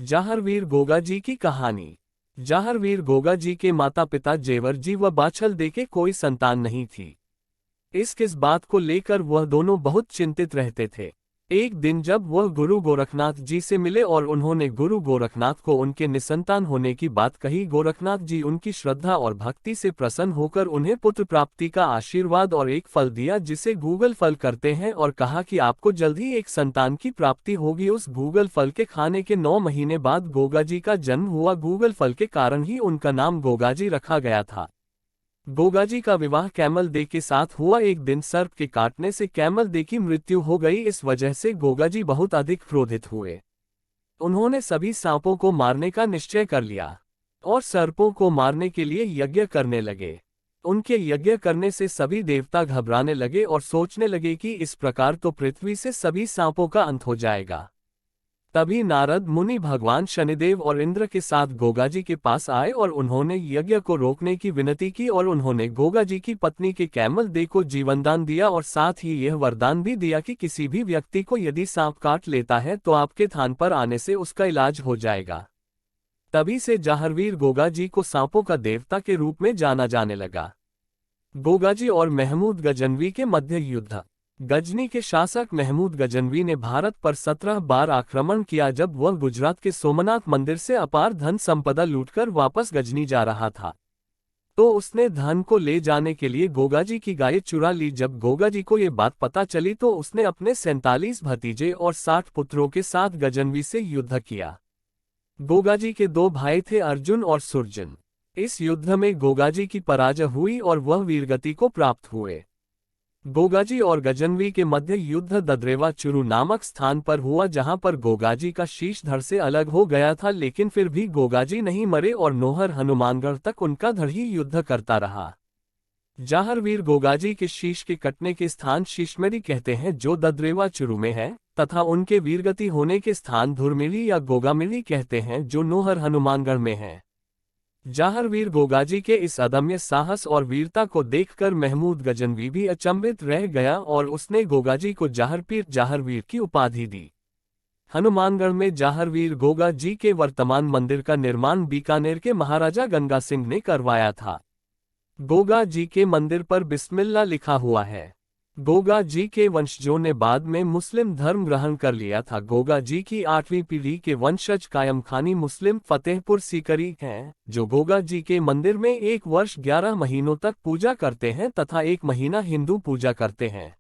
जाहरवीर गोगा जी की कहानी। जाहरवीर गोगा जी के माता पिता जेवर जी व बाछल दे के कोई संतान नहीं थी। किस बात को लेकर वह दोनों बहुत चिंतित रहते थे। एक दिन जब वह गुरु गोरखनाथ जी से मिले और उन्होंने गुरु गोरखनाथ को उनके निसंतान होने की बात कही, गोरखनाथ जी उनकी श्रद्धा और भक्ति से प्रसन्न होकर उन्हें पुत्र प्राप्ति का आशीर्वाद और एक फल दिया जिसे गूगल फल करते हैं, और कहा कि आपको जल्द ही एक संतान की प्राप्ति होगी। उस गूगल फल के खाने के 9 महीने बाद गोगा जी का जन्म हुआ। गूगल फल के कारण ही उनका नाम गोगा जी रखा गया था। गोगा जी का विवाह कैमल दे के साथ हुआ। एक दिन सर्प के काटने से कैमल दे की मृत्यु हो गई। इस वजह से गोगा जी बहुत अधिक क्रोधित हुए। उन्होंने सभी सांपों को मारने का निश्चय कर लिया और सर्पों को मारने के लिए यज्ञ करने लगे। उनके यज्ञ करने से सभी देवता घबराने लगे और सोचने लगे कि इस प्रकार तो पृथ्वी से सभी सांपों का अंत हो जाएगा। तभी नारद मुनि भगवान शनिदेव और इंद्र के साथ गोगा जी के पास आए और उन्होंने यज्ञ को रोकने की विनती की, और उन्होंने गोगा जी की पत्नी के कैमल दे को जीवनदान दिया और साथ ही यह वरदान भी दिया कि किसी भी व्यक्ति को यदि सांप काट लेता है तो आपके थान पर आने से उसका इलाज हो जाएगा। तभी से जाहरवीर गोगा जी को सांपों का देवता के रूप में जाना जाने लगा। गोगा जी और महमूद गजनवी के मध्य युद्ध। गजनी के शासक महमूद गजनवी ने भारत पर 17 बार आक्रमण किया। जब वह गुजरात के सोमनाथ मंदिर से अपार धन संपदा लूटकर वापस गजनी जा रहा था तो उसने धन को ले जाने के लिए गोगा जी की गाय चुरा ली। जब गोगा जी को ये बात पता चली तो उसने अपने 47 भतीजे और 60 पुत्रों के साथ गजनवी से युद्ध किया। गोगा जी के 2 भाई थे, अर्जुन और सुरजन। इस युद्ध में गोगा जी की पराजय हुई और वह वीरगति को प्राप्त हुए। गोगा जी और गजनवी के मध्य युद्ध ददरेवा चुरू नामक स्थान पर हुआ, जहां पर गोगा जी का शीश धड़ से अलग हो गया था, लेकिन फिर भी गोगा जी नहीं मरे और नोहर हनुमानगढ़ तक उनका धड़ ही युद्ध करता रहा। जाहरवीर गोगा जी के शीश के कटने के स्थान शीशमेरी कहते हैं जो ददरेवा चुरू में है, तथा उनके वीरगति होने के स्थान धुरमिली या गोगामिली कहते हैं जो नोहर हनुमानगढ़ में है। जाहरवीर गोगा जी के इस अदम्य साहस और वीरता को देखकर महमूद गजनवी भी अचंभित रह गया और उसने गोगा जी को जाहरपीर जाहरवीर की उपाधि दी। हनुमानगढ़ में जाहरवीर गोगा जी के वर्तमान मंदिर का निर्माण बीकानेर के महाराजा गंगा सिंह ने करवाया था। गोगा जी के मंदिर पर बिस्मिल्लाह लिखा हुआ है। गोगा जी के वंशजों ने बाद में मुस्लिम धर्म ग्रहण कर लिया था। गोगा जी की 8वीं पीढ़ी के वंशज कायम खानी मुस्लिम फतेहपुर सीकरी हैं, जो गोगा जी के मंदिर में 1 वर्ष 11 महीनों तक पूजा करते हैं तथा 1 महीना हिंदू पूजा करते हैं।